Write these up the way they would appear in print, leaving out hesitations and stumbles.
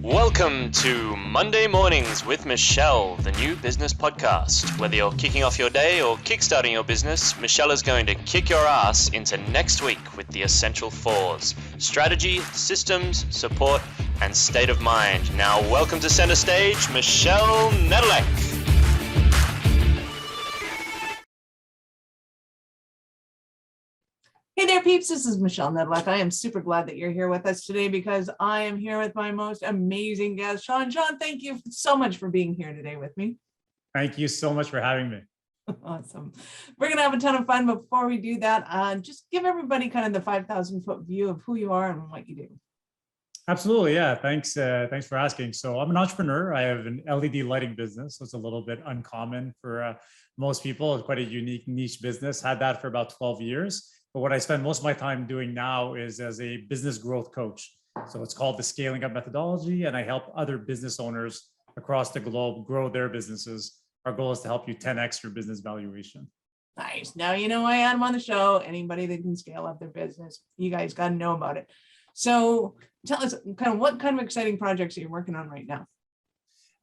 Welcome to Monday Mornings with Michelle, the new business podcast. Whether you're kicking off your day or kickstarting your business, Michelle is going to kick your ass into next week with the essential fours: strategy, systems, support, and state of mind. Now, welcome to center stage, Michelle Nedelec. Hey there, peeps. This is Michelle Nedelec. I am super glad that you're here with us today because I am here with my most amazing guest, Shawn. Shawn, thank you so much for being here today with me. Thank you so much for having me. Awesome. We're going to have a ton of fun. But before we do that, just give everybody kind of the 5,000-foot view of who you are and what you do. Absolutely. Yeah. Thanks for asking. So I'm an entrepreneur. I have an LED lighting business. So it's a little bit uncommon for most people. It's quite a unique niche business. Had that for about 12 years. But what I spend most of my time doing now is as a business growth coach. So it's called the Scaling Up Methodology, and I help other business owners across the globe grow their businesses. Our goal is to help you 10x your business valuation. Nice. Now, you know, I had them on the show. Anybody that can scale up their business, you guys got to know about it. So tell us kind of what kind of exciting projects are you working on right now?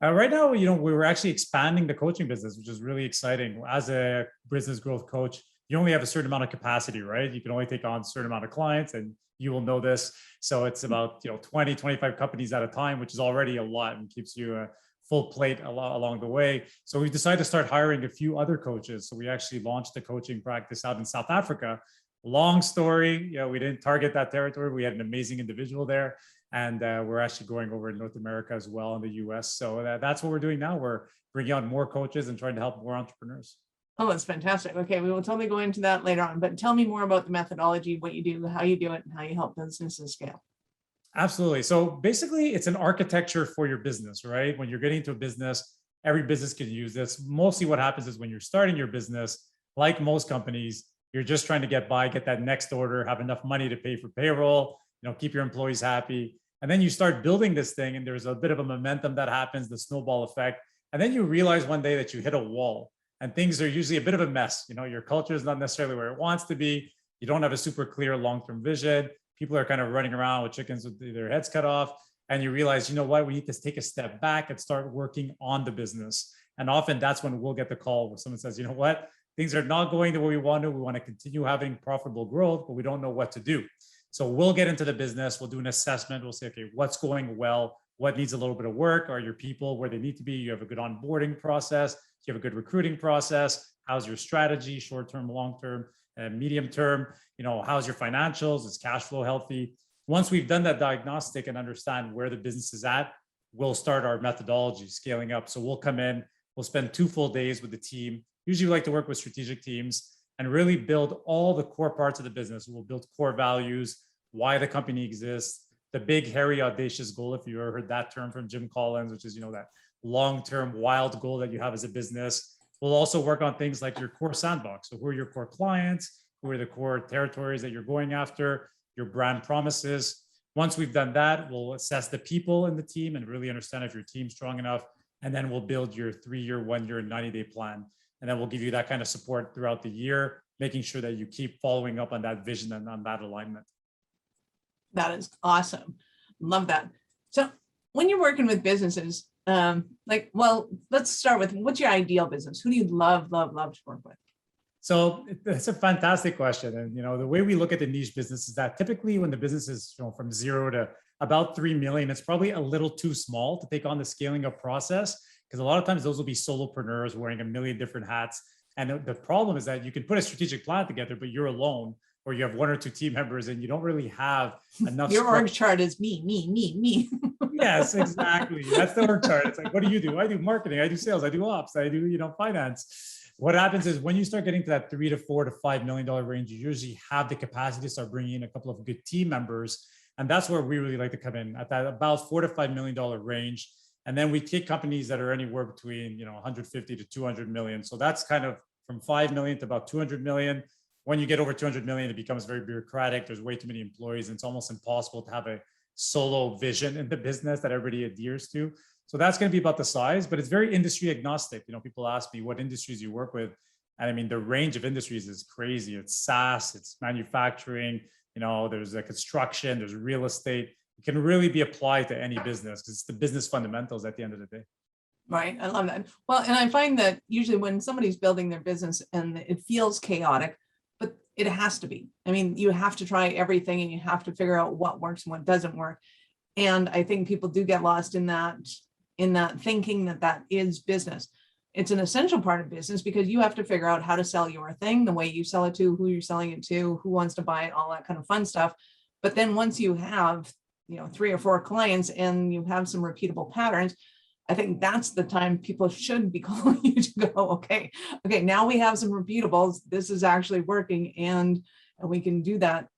Right now, we were actually expanding the coaching business, which is really exciting. As a business growth coach, you only have a certain amount of capacity, right? You can only take on a certain amount of clients, and you will know this. So it's about 20, 25 companies at a time, which is already a lot and keeps you a full plate along the way. So we decided to start hiring a few other coaches. So we actually launched a coaching practice out in South Africa. Long story, we didn't target that territory. We had an amazing individual there, and we're actually going over in North America as well, in the US. So that's what we're doing now. We're bringing on more coaches and trying to help more entrepreneurs. Oh, that's fantastic. Okay, we will totally go into that later on, but tell me more about the methodology, what you do, how you do it, and how you help businesses scale. Absolutely. So basically, it's an architecture for your business, right? When you're getting into a business, every business can use this. Mostly what happens is when you're starting your business, like most companies, you're just trying to get by, get that next order, have enough money to pay for payroll, keep your employees happy. And then you start building this thing, and there's a bit of a momentum that happens, the snowball effect. And then you realize one day that you hit a wall. And things are usually a bit of a mess. Your culture is not necessarily where it wants to be. You don't have a super clear long-term vision. People are kind of running around with chickens with their heads cut off. And you realize, you know what, we need to take a step back and start working on the business. And often that's when we'll get the call where someone says, you know what, things are not going the way we want to. We want to continue having profitable growth, but we don't know what to do. So we'll get into the business. We'll do an assessment. We'll say, okay, what's going well? What needs a little bit of work? Are your people where they need to be? You have a good onboarding process. Do you have a good recruiting process? How's your strategy, short-term, long-term, and medium-term? How's your financials? Is cash flow healthy? Once we've done that diagnostic and understand where the business is at, we'll start our methodology scaling up. So we'll come in, we'll spend 2 full days with the team. Usually we like to work with strategic teams and really build all the core parts of the business. We'll build core values, why the company exists, the big, hairy, audacious goal, if you ever heard that term from Jim Collins, which is, that long-term wild goal that you have as a business. We'll also work on things like your core sandbox. So who are your core clients? Who are the core territories that you're going after? Your brand promises. Once we've done that, we'll assess the people in the team and really understand if your team's strong enough. And then we'll build your 3-year, 1-year, and 90-day plan. And then we'll give you that kind of support throughout the year, making sure that you keep following up on that vision and on that alignment. That is awesome. Love that. So when you're working with businesses, let's start with, what's your ideal business? Who do you love to work with? So it's a fantastic question. And, the way we look at the niche business is that typically when the business is from 0 to about 3 million, it's probably a little too small to take on the scaling up process, because a lot of times those will be solopreneurs wearing a million different hats. And the problem is that you can put a strategic plan together, but you're alone, or you have 1 or 2 team members and you don't really have enough. Your org chart is me. Yes, exactly. That's the org chart. It's like, what do you do? I do marketing, I do sales, I do ops, I do, finance. What happens is when you start getting to that $3 to $4 to $5 million range, you usually have the capacity to start bringing in a couple of good team members. And that's where we really like to come in, at that about $4 to $5 million range. And then we take companies that are anywhere between, 150 to 200 million. So that's kind of from 5 million to about 200 million. When you get over 200 million, it becomes very bureaucratic. There's way too many employees, and it's almost impossible to have a solo vision in the business that everybody adheres to. So that's going to be about the size, but it's very industry agnostic. People ask me what industries you work with. And I mean, the range of industries is crazy. It's SaaS, it's manufacturing, there's a construction, there's real estate. can really be applied to any business because it's the business fundamentals at the end of the day. Right. I love that. Well, and I find that usually when somebody's building their business and it feels chaotic, but it has to be. I mean, you have to try everything and you have to figure out what works and what doesn't work. And I think people do get lost in that thinking that is business. It's an essential part of business because you have to figure out how to sell your thing, the way you sell it to, who you're selling it to, who wants to buy it, all that kind of fun stuff. But then once you have, 3 or 4 clients and you have some repeatable patterns, I think that's the time people should be calling you to go, okay, now we have some repeatables. This is actually working and we can do that.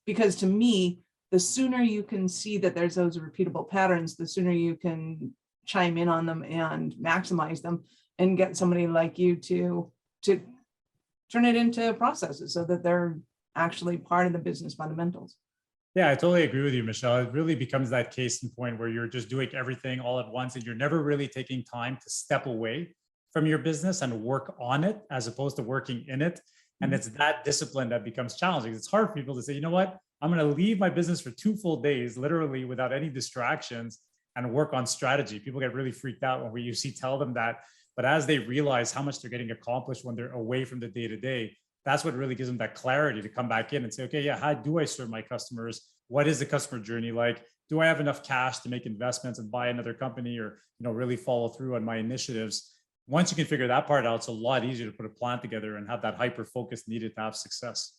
Because to me, the sooner you can see that there's those repeatable patterns, the sooner you can chime in on them and maximize them and get somebody like you to turn it into processes so that they're actually part of the business fundamentals. Yeah, I totally agree with you, Michelle. It really becomes that case in point where you're just doing everything all at once and you're never really taking time to step away from your business and work on it as opposed to working in it. And it's that discipline that becomes challenging. It's hard for people to say, you know what, I'm going to leave my business for 2 full days, literally without any distractions and work on strategy. People get really freaked out when we usually tell them that. But as they realize how much they're getting accomplished when they're away from the day-to-day, that's what really gives them that clarity to come back in and say, okay, yeah, how do I serve my customers? What is the customer journey like? Do I have enough cash to make investments and buy another company or, really follow through on my initiatives? Once you can figure that part out, it's a lot easier to put a plan together and have that hyper focus needed to have success.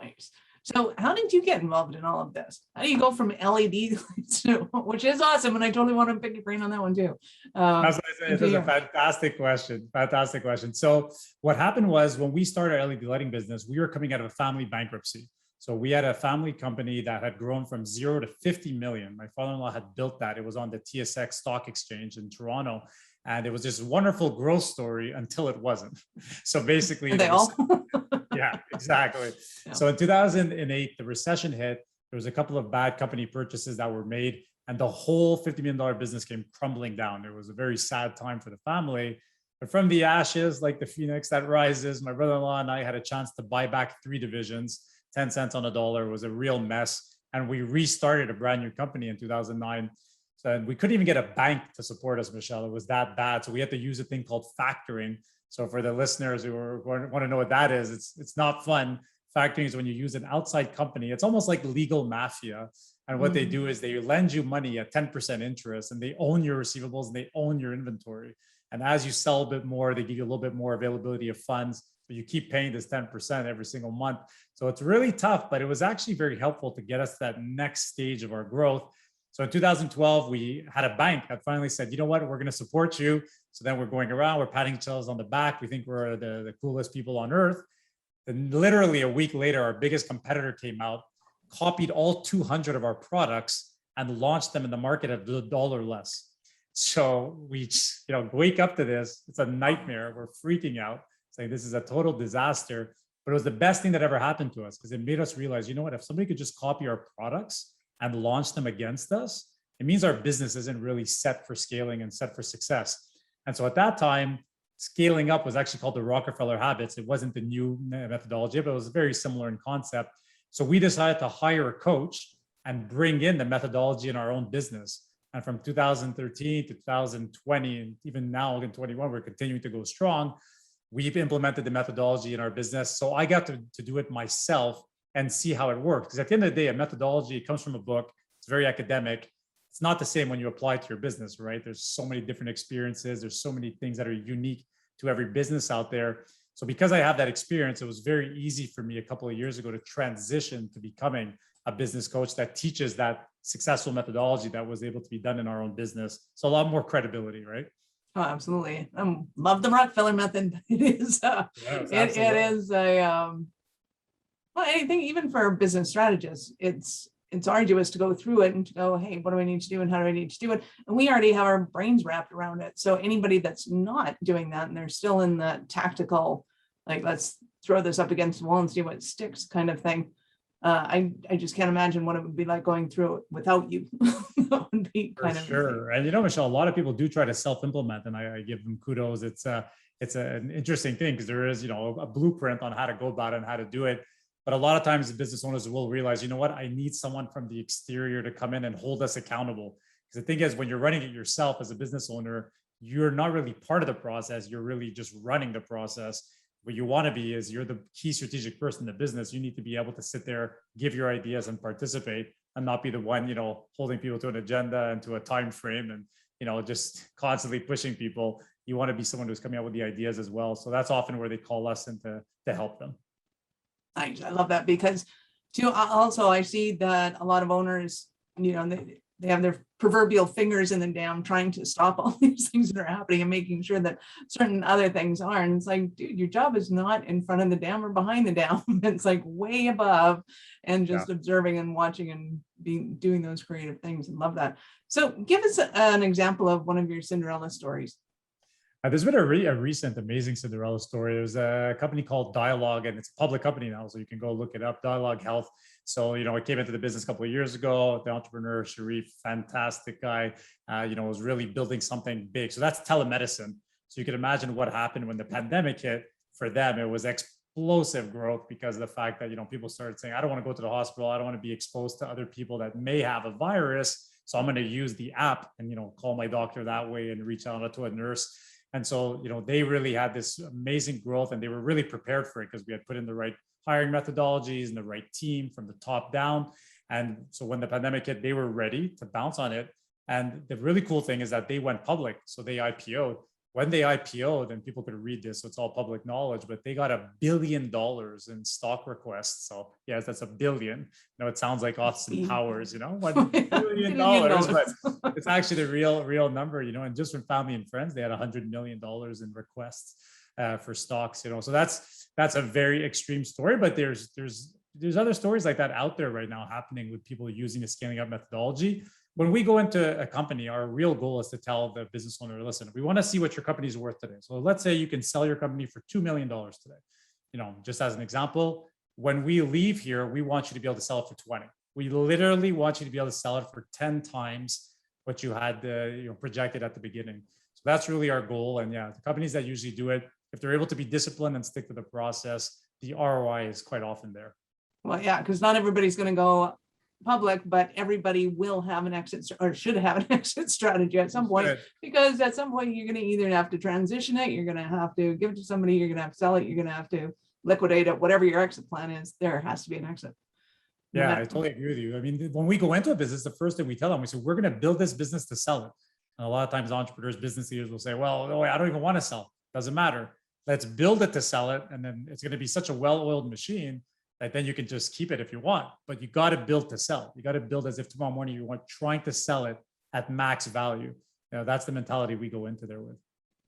Nice. So how did you get involved in all of this? How do you go from LED lights to, which is awesome, and I totally want to pick your brain on that one too. It was a fantastic question. Fantastic question. So what happened was when we started our LED lighting business, we were coming out of a family bankruptcy. So we had a family company that had grown from 0 to 50 million. My father-in-law had built that. It was on the TSX stock exchange in Toronto. And it was this wonderful growth story until it wasn't. So basically, yeah, exactly. Yeah. So in 2008, the recession hit. There was a couple of bad company purchases that were made, and the whole $50 million business came crumbling down. It was a very sad time for the family. But from the ashes, like the phoenix that rises, my brother-in-law and I had a chance to buy back 3 divisions, 10 cents on a dollar. It was a real mess. And we restarted a brand new company in 2009. So we couldn't even get a bank to support us, Michelle. It was that bad. So we had to use a thing called factoring. So for the listeners who want to know what that is, it's not fun. Factoring is when you use an outside company. It's almost like legal mafia. And what they do is they lend you money at 10% interest and they own your receivables and they own your inventory. And as you sell a bit more, they give you a little bit more availability of funds, but you keep paying this 10% every single month. So it's really tough, but it was actually very helpful to get us to that next stage of our growth. So in 2012, we had a bank that finally said, you know what, we're going to support you. So then we're going around, we're patting each other on the back. We think we're the coolest people on earth. Then literally a week later, our biggest competitor came out, copied all 200 of our products and launched them in the market at $1 less. So we wake up to this. It's a nightmare. We're freaking out, saying this is a total disaster. But it was the best thing that ever happened to us because it made us realize, you know what, if somebody could just copy our products and launch them against us, it means our business isn't really set for scaling and set for success. And so at that time, scaling up was actually called the Rockefeller habits. It wasn't the new methodology, but it was very similar in concept. So we decided to hire a coach and bring in the methodology in our own business. And from 2013 to 2020, and even now in 21, we're continuing to go strong. We've implemented the methodology in our business. So I got to do it myself and see how it works. Because at the end of the day, a methodology, it comes from a book. It's very academic. It's not the same when you apply it to your business, right? There's so many different experiences. There's so many things that are unique to every business out there. So because I have that experience, it was very easy for me a couple of years ago to transition to becoming a business coach that teaches that successful methodology that was able to be done in our own business. So a lot more credibility, right? Oh, absolutely. I love the Rockefeller Method. It is, it is a, well, anything, even for business strategists, it's arduous to go through it and to go, hey, what do I need to do and how do I need to do it? And we already have our brains wrapped around it. So anybody that's not doing that and they're still in that tactical, like, let's throw this up against the wall and see what sticks kind of thing. I just can't imagine what it would be like going through it without you. That would be kind of sure. And Michelle, a lot of people do try to self-implement, and I give them kudos. It's an interesting thing because there is, a blueprint on how to go about it and how to do it. But a lot of times the business owners will realize, you know what, I need someone from the exterior to come in and hold us accountable. Because the thing is, when you're running it yourself as a business owner, you're not really part of the process. You're really just running the process. What you want to be is you're the key strategic person in the business. You need to be able to sit there, give your ideas and participate, and not be the one, holding people to an agenda and to a time frame and, just constantly pushing people. You want to be someone who's coming up with the ideas as well. So that's often where they call us in to help them. I love that, because too, also I see that a lot of owners, they have their proverbial fingers in the dam trying to stop all these things that are happening and making sure that certain other things are. And it's like, dude, your job is not in front of the dam or behind the dam. It's like way above, and just observing and watching and doing those creative things. And love that. So give us an example of one of your Cinderella stories. There's been a recent amazing Cinderella story. There's a company called Dialogue, and it's a public company now, so you can go look it up, Dialogue Health. So, it came into the business a couple of years ago. The entrepreneur, Sharif, fantastic guy, was really building something big. So that's telemedicine. So you can imagine what happened when the pandemic hit. For them, it was explosive growth because of the fact that, people started saying, I don't want to go to the hospital. I don't want to be exposed to other people that may have a virus. So I'm going to use the app and, call my doctor that way and reach out to a nurse. And so, they really had this amazing growth, and they were really prepared for it because we had put in the right hiring methodologies and the right team from the top down. And so when the pandemic hit, they were ready to bounce on it. And the really cool thing is that they went public. So they IPO'd. When they IPO'd, and people could read this, so it's all public knowledge, but they got $1 billion in stock requests. So yes, that's $1 billion. It sounds like Austin Powers, $1 billion, but it's actually the real number, and just from family and friends, they had $100 million in requests for stocks, So that's a very extreme story, but there's other stories like that out there right now happening with people using a scaling up methodology. When we go into a company, our real goal is to tell the business owner, listen, we want to see what your company is worth today. So let's say you can sell your company for $2 million today. Just as an example, when we leave here, we want you to be able to sell it for 20. We literally want you to be able to sell it for 10 times what you had projected at the beginning. So that's really our goal. And the companies that usually do it, if they're able to be disciplined and stick to the process, the ROI is quite often there. Well, because not everybody's going to go public, but everybody will have an exit, or should have an exit strategy at some point, because at some point you're going to either have to transition it, you're going to have to give it to somebody, you're going to have to sell it, you're going to have to liquidate it, whatever your exit plan is, there has to be an exit. Yeah, I totally agree with you. I mean, when we go into a business, the first thing we tell them, we say, we're going to build this business to sell it. And a lot of times entrepreneurs, business leaders will say, well, no, I don't even want to sell. Doesn't matter. Let's build it to sell it. And then it's going to be such a well-oiled machine that then you can just keep it if you want, but you got to build to sell. You got to build as if tomorrow morning you want trying to sell it at max value. That's the mentality we go into there with.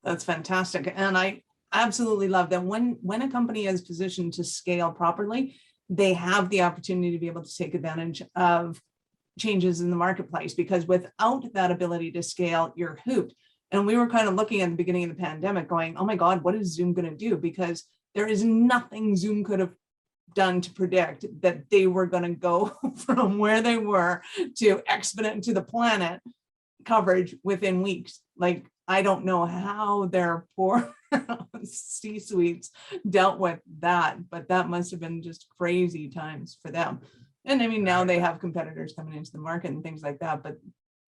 That's fantastic. And I absolutely love that when a company is positioned to scale properly, they have the opportunity to be able to take advantage of changes in the marketplace, because without that ability to scale, you're hooped. And we were kind of looking at the beginning of the pandemic going, oh my God, what is Zoom going to do? Because there is nothing Zoom could have done to predict that they were going to go from where they were to exponent to the planet coverage within weeks. Like, I don't know how their poor C-suites dealt with that, but that must have been just crazy times for them. And I mean, now they have competitors coming into the market and things like that, but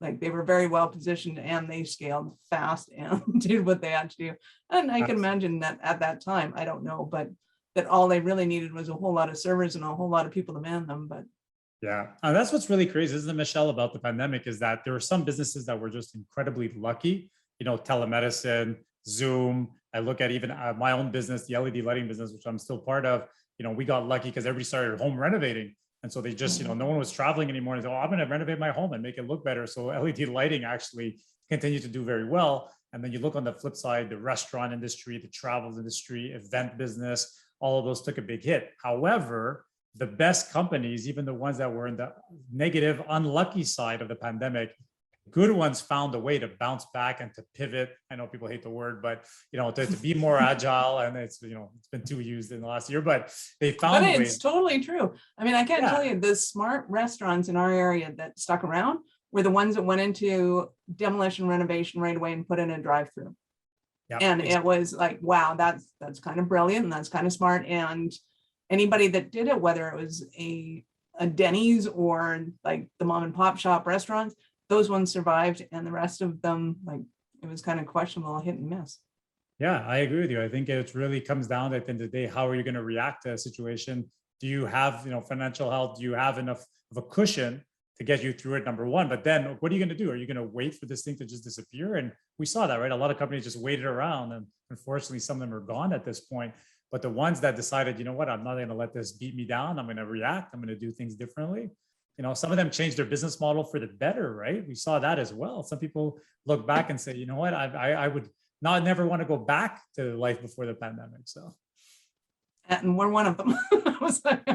like, they were very well positioned and they scaled fast and did what they had to do. And I can imagine that at that time, I don't know, but that all they really needed was a whole lot of servers and a whole lot of people to man them. But yeah, and that's what's really crazy, isn't it, Michelle, about the pandemic, is that there were some businesses that were just incredibly lucky, telemedicine, Zoom. I look at even my own business, the LED lighting business, which I'm still part of. We got lucky because everybody started home renovating. And so they just, no one was traveling anymore. And they said, I'm going to renovate my home and make it look better. So LED lighting actually continued to do very well. And then you look on the flip side, the restaurant industry, the travel industry, event business, all of those took a big hit. However, the best companies, even the ones that were in the negative, unlucky side of the pandemic, good ones found a way to bounce back and to pivot. I know people hate the word, but to be more agile, and it's been too used in the last year, but they found ways. It's totally true. I mean, I can't tell you, the smart restaurants in our area that stuck around were the ones that went into demolition renovation right away and put in a drive-through. Yep. And it was like, wow, that's kind of brilliant and that's kind of smart. And anybody that did it, whether it was a Denny's or like the mom and pop shop restaurants, those ones survived, and the rest of them, like, it was kind of questionable, hit and miss. Yeah, I agree with you. I think it really comes down to, at the end of the day, how are you going to react to a situation? Do you have, financial health? Do you have enough of a cushion to get you through it? Number one. But then what are you going to do? Are you going to wait for this thing to just disappear? And we saw that, right? A lot of companies just waited around, and unfortunately, some of them are gone at this point. But the ones that decided, you know what, I'm not going to let this beat me down. I'm going to react. I'm going to do things differently. Some of them changed their business model for the better, right? We saw that as well. Some people look back and say, you know what, I would never want to go back to life before the pandemic. So, and we're one of them. I was like,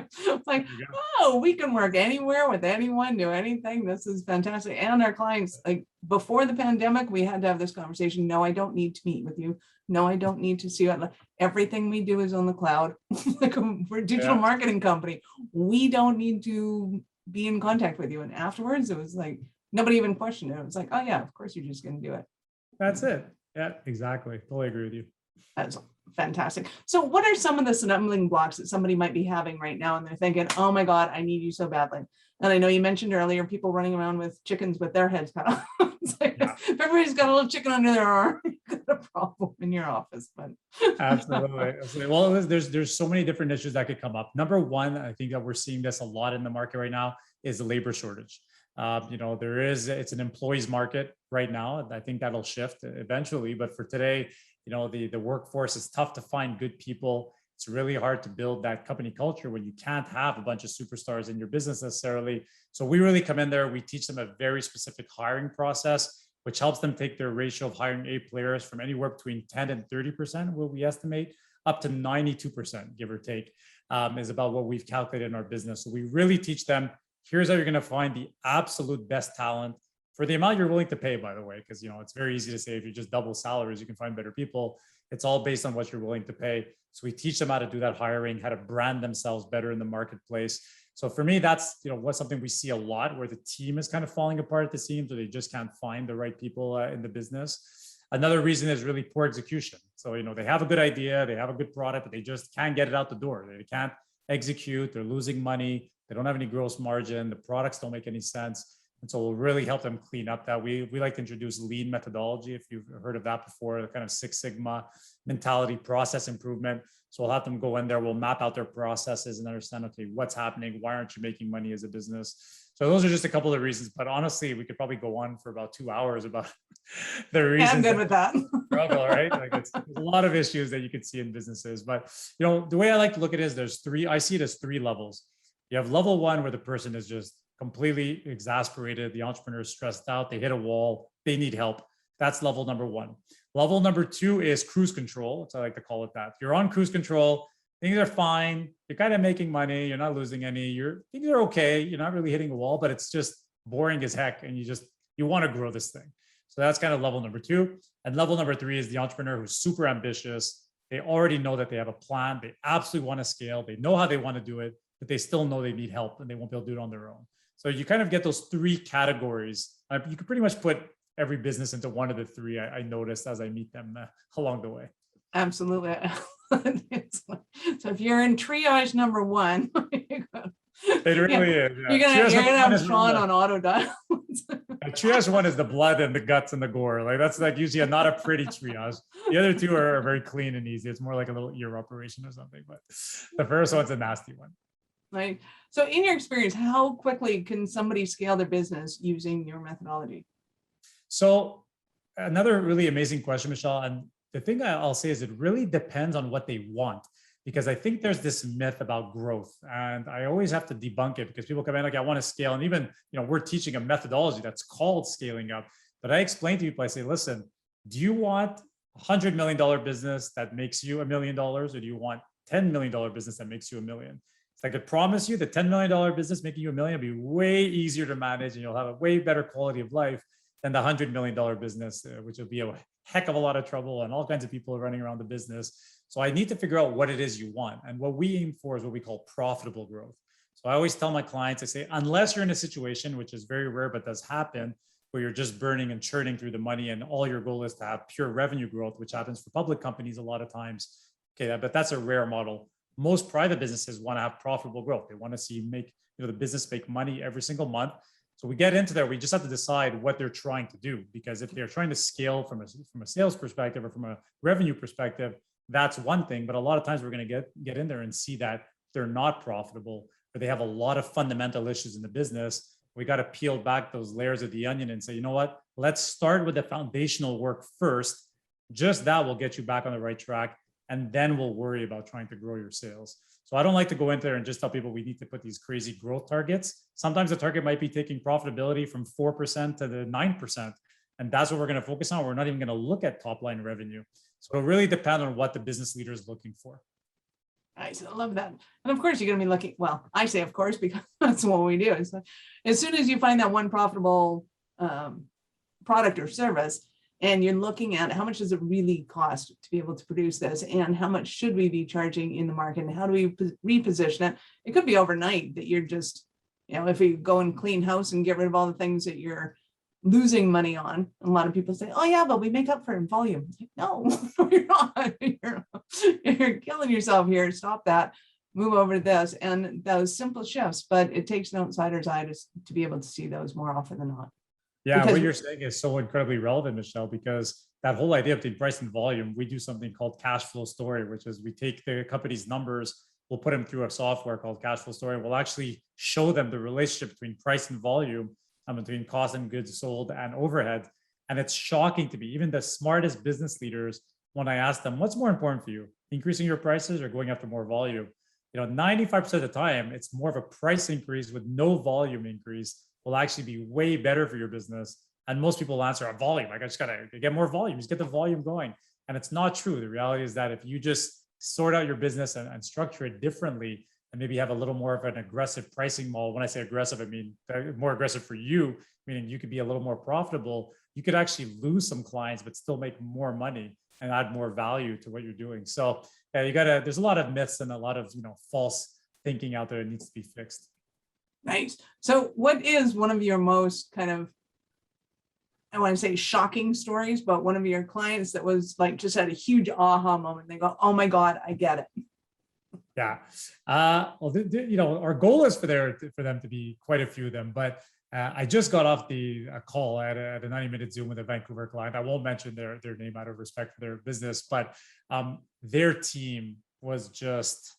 oh, we can work anywhere with anyone, do anything. This is fantastic. And our clients, like before the pandemic, we had to have this conversation. No, I don't need to meet with you. No, I don't need to see you. Everything we do is on the cloud. Like we're a digital marketing company. We don't need to be in contact with you. And afterwards, it was like, nobody even questioned it. It was like, oh yeah, of course you're just going to do it. That's it. Yeah, exactly. Totally agree with you. That's fantastic. So what are some of the stumbling blocks that somebody might be having right now? And they're thinking, oh my God, I need you so badly. And I know you mentioned earlier, people running around with chickens with their heads cut off. Like, if everybody's got a little chicken under their arm, you've got a problem in your office. But Absolutely. Well, there's so many different issues that could come up. Number one, I think that we're seeing this a lot in the market right now, is the labor shortage. It's an employees market right now. I think that'll shift eventually, but for today, the workforce is tough to find good people. It's really hard to build that company culture when you can't have a bunch of superstars in your business necessarily. So we really come in there. We teach them a very specific hiring process, which helps them take their ratio of hiring A players from anywhere between 10 and 30%, what we estimate, up to 92%, give or take, is about what we've calculated in our business. So we really teach them, here's how you're going to find the absolute best talent for the amount you're willing to pay, by the way, because it's very easy to say if you just double salaries, you can find better people. It's all based on what you're willing to pay. So we teach them how to do that hiring, how to brand themselves better in the marketplace. So for me, that's what's something we see a lot, where the team is kind of falling apart at the seams, or they just can't find the right people in the business. Another reason is really poor execution. So they have a good idea, they have a good product, but they just can't get it out the door. They can't execute. They're losing money. They don't have any gross margin. The products don't make any sense. And so we'll really help them clean up that. We like to introduce lean methodology, if you've heard of that before, the kind of Six Sigma mentality, process improvement. So we'll have them go in there, we'll map out their processes and understand, okay, what's happening? Why aren't you making money as a business? So those are just a couple of reasons, but honestly, we could probably go on for about 2 hours about the reasons. Yeah, I'm good with that. Struggle, right? Like there's a lot of issues that you could see in businesses, but the way I like to look at it is I see it as 3 levels. You have level 1, where the person is just completely exasperated. The entrepreneur is stressed out. They hit a wall. They need help. That's level number 1. Level number 2 is cruise control. So I like to call it that. You're on cruise control. Things are fine. You're kind of making money. You're not losing any. Things are okay. You're not really hitting a wall, but it's just boring as heck. And you want to grow this thing. So that's kind of level number 2. And level number 3 is the entrepreneur who's super ambitious. They already know that they have a plan. They absolutely want to scale. They know how they want to do it, but they still know they need help and they won't be able to do it on their own. So you kind of get those 3 categories. You could pretty much put every business into one of the 3. I noticed as I meet them along the way. Absolutely. So if you're in triage number 1, it really is. Yeah. You're gonna have Shawn on auto dial. Triage 1 is the blood and the guts and the gore. Like that's like usually not a pretty triage. The other 2 are very clean and easy. It's more like a little ear operation or something. But the first one's a nasty one. Right. So in your experience, how quickly can somebody scale their business using your methodology? So another really amazing question, Michelle. And the thing I'll say is it really depends on what they want, because I think there's this myth about growth, and I always have to debunk it because people come in like, I want to scale. And even, we're teaching a methodology that's called scaling up. But I explain to people, I say, listen, do you want $100 million business that makes you $1 million, or do you want $10 million business that makes you $1 million? So I could promise you the $10 million business making you $1 million will be way easier to manage, and you'll have a way better quality of life than the $100 million business, which will be a heck of a lot of trouble and all kinds of people running around the business. So I need to figure out what it is you want. And what we aim for is what we call profitable growth. So I always tell my clients, I say, unless you're in a situation, which is very rare, but does happen, where you're just burning and churning through the money and all your goal is to have pure revenue growth, which happens for public companies a lot of times. Okay, but that's a rare model. most private businesses want to have profitable growth. They want to see the business make money every single month. So we get into there. We just have to decide what they're trying to do, because if they're trying to scale from a sales perspective or from a revenue perspective, that's one thing. But a lot of times we're going to get in there and see that they're not profitable, or they have a lot of fundamental issues in the business. We got to peel back those layers of the onion and say, you know what, let's start with the foundational work first. Just that will get you back on the right track. And then we'll worry about trying to grow your sales. So I don't like to go in there and just tell people we need to put these crazy growth targets. Sometimes the target might be taking profitability from 4% to the 9%. And that's what we're going to focus on. We're not even going to look at top line revenue. So it'll really depend on what the business leader is looking for. Nice. I love that. And of course, you're going to be looking, well, I say, of course, because that's what we do. So as soon as you find that one profitable product or service, and you're looking at how much does it really cost to be able to produce this, and how much should we be charging in the market, and how do we reposition it? It could be overnight that you're just, if you go and clean house and get rid of all the things that you're losing money on. A lot of people say, oh yeah, but we make up for it in volume. No, you're not. You're killing yourself here. Stop that. Move over to this. And those simple shifts, but it takes an outsider's eye to be able to see those more often than not. Yeah, what you're saying is so incredibly relevant, Michelle, because that whole idea between price and volume, we do something called cash flow story, which is we take the company's numbers, we'll put them through a software called cash flow story. We'll actually show them the relationship between price and volume, between cost and goods sold and overhead. And it's shocking to me. Even the smartest business leaders, when I ask them, what's more important for you, increasing your prices or going after more volume? 95% of the time, it's more of a price increase with no volume increase will actually be way better for your business. And most people answer a volume. Like, I just got to get more volume, just get the volume going. And it's not true. The reality is that if you just sort out your business and structure it differently, and maybe have a little more of an aggressive pricing model. When I say aggressive, I mean more aggressive for you, meaning you could be a little more profitable. You could actually lose some clients, but still make more money and add more value to what you're doing. So yeah, there's a lot of myths and a lot of, false thinking out there that needs to be fixed. Nice. So what is one of your most kind of, I want to say shocking stories, but one of your clients that was like, just had a huge aha moment. They go, oh my God, I get it. Yeah. Well, our goal is for them to be quite a few of them, but I just got off a call at a 90-minute Zoom with a Vancouver client. I won't mention their name out of respect for their business, but their team was just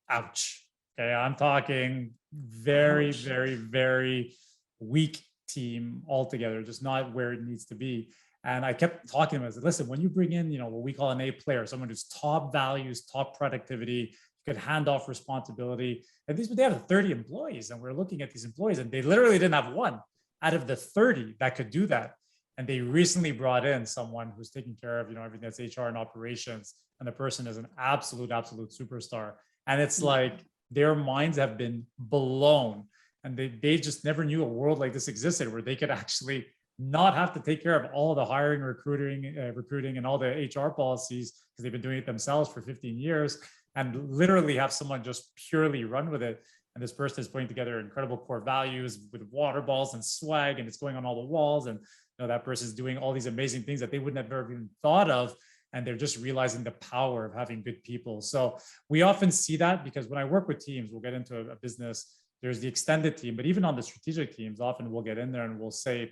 ouch. Okay. I'm talking very, very, very weak team altogether, just not where it needs to be. And I kept talking to them. I said, listen, when you bring in, what we call an A player, someone who's top values, top productivity, could hand off responsibility. And they have 30 employees, and we're looking at these employees, and they literally didn't have one out of the 30 that could do that. And they recently brought in someone who's taking care of, everything that's HR and operations. And the person is an absolute superstar. And it's like their minds have been blown, and they just never knew a world like this existed, where they could actually not have to take care of all the hiring, recruiting, and all the HR policies, because they've been doing it themselves for 15 years. And literally have someone just purely run with it. And this person is putting together incredible core values with water balls and swag, and it's going on all the walls. And that person is doing all these amazing things that they would never have even thought of. And they're just realizing the power of having good people. So we often see that, because when I work with teams, we'll get into a business, there's the extended team, but even on the strategic teams, often we'll get in there and we'll say,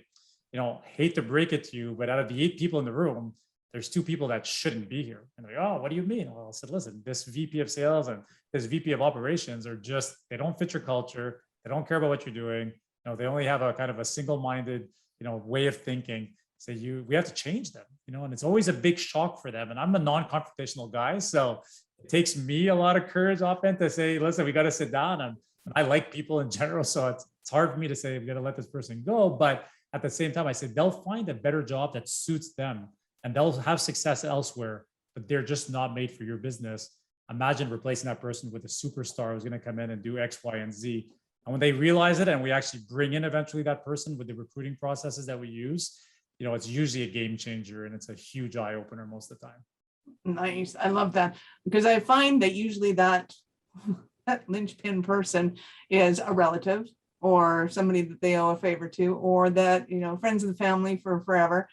hate to break it to you, but out of the 8 people in the room, there's 2 people that shouldn't be here. And they're like, oh, what do you mean? Well, I said, listen, this VP of sales and this VP of operations are just, they don't fit your culture. They don't care about what you're doing. They only have a kind of a single-minded, way of thinking. So we have to change them, and it's always a big shock for them. And I'm a non-confrontational guy. So it takes me a lot of courage often to say, listen, we got to sit down. And I like people in general. So it's hard for me to say, we got to let this person go. But at the same time, I said, they'll find a better job that suits them. And they'll have success elsewhere, but they're just not made for your business. Imagine replacing that person with a superstar who's going to come in and do X, Y, and Z. And when they realize it, and we actually bring in eventually that person with the recruiting processes that we use, it's usually a game changer, and it's a huge eye opener most of the time. Nice. I love that, because I find that usually that linchpin person is a relative or somebody that they owe a favor to, or that, friends of the family for forever.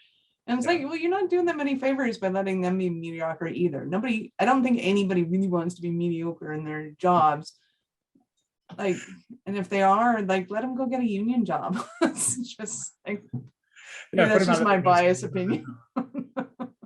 And it's like, well, you're not doing them any favors by letting them be mediocre either. I don't think anybody really wants to be mediocre in their jobs. Like, and if they are, like, let them go get a union job. It's just like, that's just my biased opinion.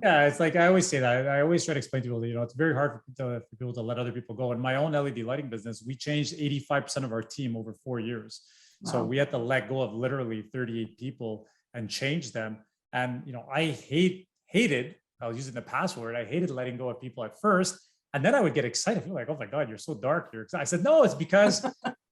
Yeah, it's like I always say that. I always try to explain to people, it's very hard for people to let other people go. In my own LED lighting business, we changed 85% of our team over 4 years. Wow. So we had to let go of literally 38 people and change them. And I hated, I was using the password, I hated letting go of people at first. And then I would get excited. I feel like, oh my God, you're so dark. You're excited. I said, no, it's because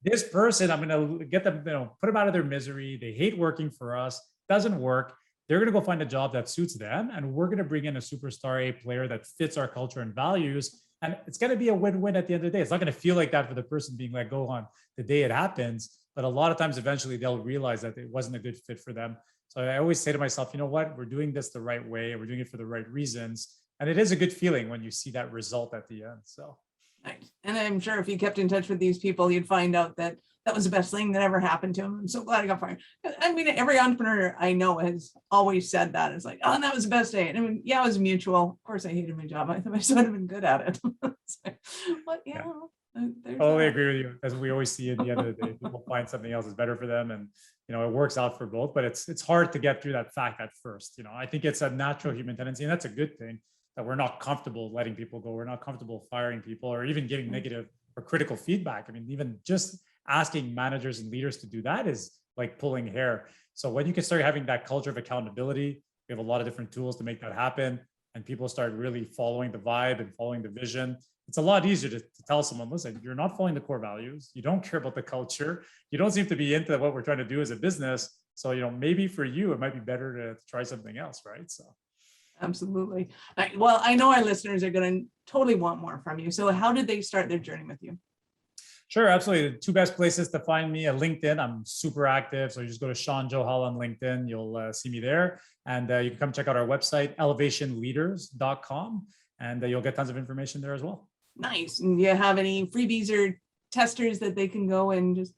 this person, I'm going to get them, put them out of their misery. They hate working for us. Doesn't work. They're going to go find a job that suits them. And we're going to bring in a superstar A player that fits our culture and values. And it's going to be a win-win at the end of the day. It's not going to feel like that for the person being let go on the day it happens. But a lot of times, eventually, they'll realize that it wasn't a good fit for them. So I always say to myself, you know what? We're doing this the right way. We're doing it for the right reasons. And it is a good feeling when you see that result at the end. So, nice. And I'm sure if you kept in touch with these people, you'd find out that that was the best thing that ever happened to him. I'm so glad I got fired. I mean, every entrepreneur I know has always said that. It's like, oh, that was the best day. And I mean, yeah, it was mutual. Of course, I hated my job. I thought I should have been good at it. But yeah. I totally agree with you. As we always see at the end of the day, people find something else is better for them, and it works out for both. But it's hard to get through that fact at first. I think it's a natural human tendency, and that's a good thing, that we're not comfortable letting people go. We're not comfortable firing people or even giving negative or critical feedback. I mean, even just asking managers and leaders to do that is like pulling hair. So when you can start having that culture of accountability, we have a lot of different tools to make that happen, and people start really following the vibe and following the vision. It's a lot easier to tell someone, listen, you're not following the core values. You don't care about the culture. You don't seem to be into what we're trying to do as a business. So, maybe for you, it might be better to try something else, right? So. Absolutely. Well, I know our listeners are going to totally want more from you. So how did they start their journey with you? Sure, absolutely. The two best places to find me: LinkedIn. I'm super active. So you just go to Shawn Johal on LinkedIn. You'll see me there. And you can come check out our website, elevationleaders.com. And you'll get tons of information there as well. Nice. And do you have any freebies or testers that they can go and just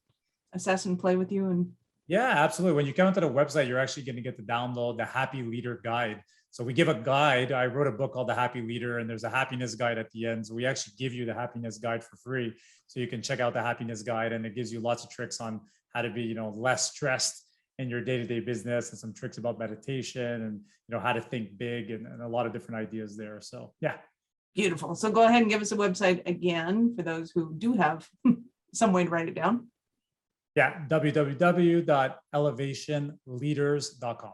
assess and play with you? And yeah, absolutely. When you come to the website, you're actually going to get to download the Happy Leader Guide. So we give a guide. I wrote a book called The Happy Leader, and there's a happiness guide at the end. So we actually give you the happiness guide for free. So you can check out the happiness guide, and it gives you lots of tricks on how to be, less stressed in your day-to-day business, and some tricks about meditation and, how to think big, and a lot of different ideas there. So yeah. Beautiful. So go ahead and give us a website again for those who do have some way to write it down. Yeah, www.elevationleaders.com.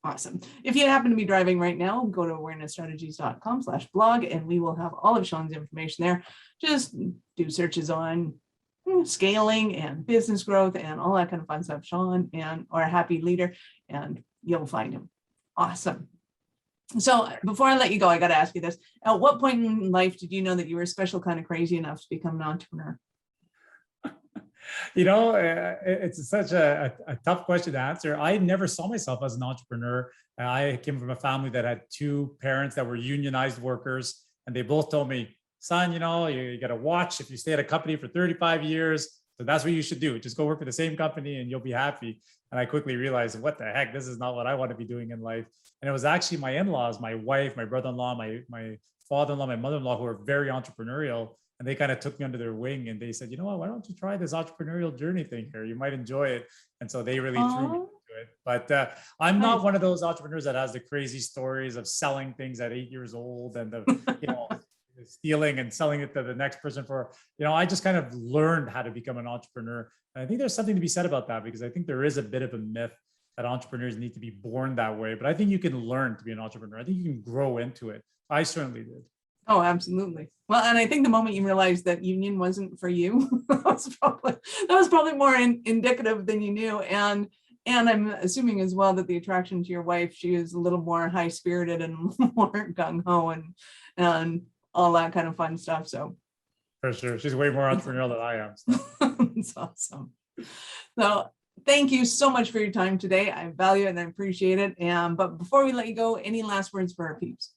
Awesome. If you happen to be driving right now, go to awarenessstrategies.com/blog, and we will have all of Shawn's information there. Just do searches on scaling and business growth and all that kind of fun stuff, Shawn or Happy Leader, and you'll find him. Awesome. So before I let you go, I got to ask you this. At what point in life did you know that you were a special kind of crazy enough to become an entrepreneur? It's such a tough question to answer. I never saw myself as an entrepreneur. I came from a family that had two parents that were unionized workers, and they both told me, son, you got to watch if you stay at a company for 35 years. So that's what you should do. Just go work for the same company and you'll be happy. And I quickly realized, what the heck, this is not what I want to be doing in life. And it was actually my in-laws, my wife, my brother-in-law, my father-in-law, my mother-in-law, who are very entrepreneurial. And they kind of took me under their wing, and they said, why don't you try this entrepreneurial journey thing here? You might enjoy it. And so they really threw me into it. But I'm not one of those entrepreneurs that has the crazy stories of selling things at 8 years old and stealing and selling it to the next person for, I just kind of learned how to become an entrepreneur. And I think there's something to be said about that, because I think there is a bit of a myth that entrepreneurs need to be born that way. But I think you can learn to be an entrepreneur. I think you can grow into it. I certainly did. Oh, absolutely. Well, and I think the moment you realized that union wasn't for you, that was probably more indicative than you knew. And I'm assuming as well that the attraction to your wife, she is a little more high spirited and more gung ho and all that kind of fun stuff. So for sure, she's way more entrepreneurial than I am. So. That's awesome. So thank you so much for your time today. I value it and I appreciate it. But before we let you go, any last words for our peeps?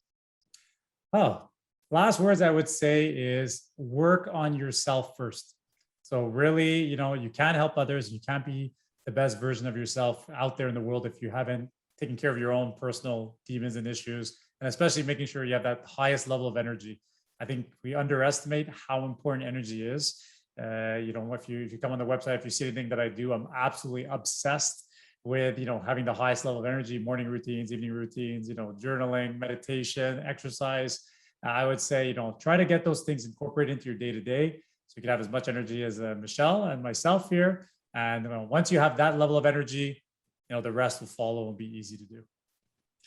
Oh, last words I would say is work on yourself first. So really, you can't help others. You can't be the best version of yourself out there in the world if you haven't taking care of your own personal demons and issues, and especially making sure you have that highest level of energy. I think we underestimate how important energy is. If you come on the website, if you see anything that I do, I'm absolutely obsessed with, having the highest level of energy, morning routines, evening routines, journaling, meditation, exercise. I would say, try to get those things incorporated into your day-to-day so you can have as much energy as Michelle and myself here. And once you have that level of energy, the rest will follow and be easy to do.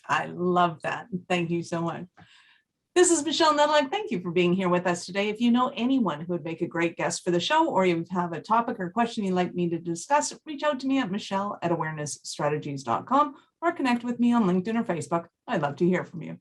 I love that. Thank you so much. This is Michelle Nedlock. Thank you for being here with us today. If you know anyone who would make a great guest for the show, or you have a topic or question you'd like me to discuss, reach out to me at michelle@awarenessstrategies.com or connect with me on LinkedIn or Facebook. I'd love to hear from you.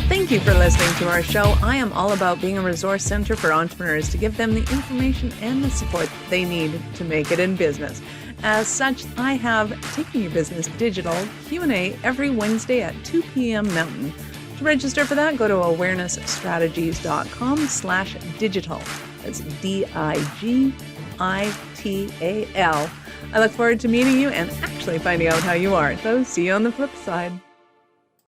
Thank you for listening to our show. I am all about being a resource center for entrepreneurs to give them the information and the support they need to make it in business. As such, I have Taking Your Business Digital Q&A every Wednesday at 2 p.m. Mountain. To register for that, go to awarenessstrategies.com/digital. That's DIGITAL. I look forward to meeting you and actually finding out how you are. So see you on the flip side.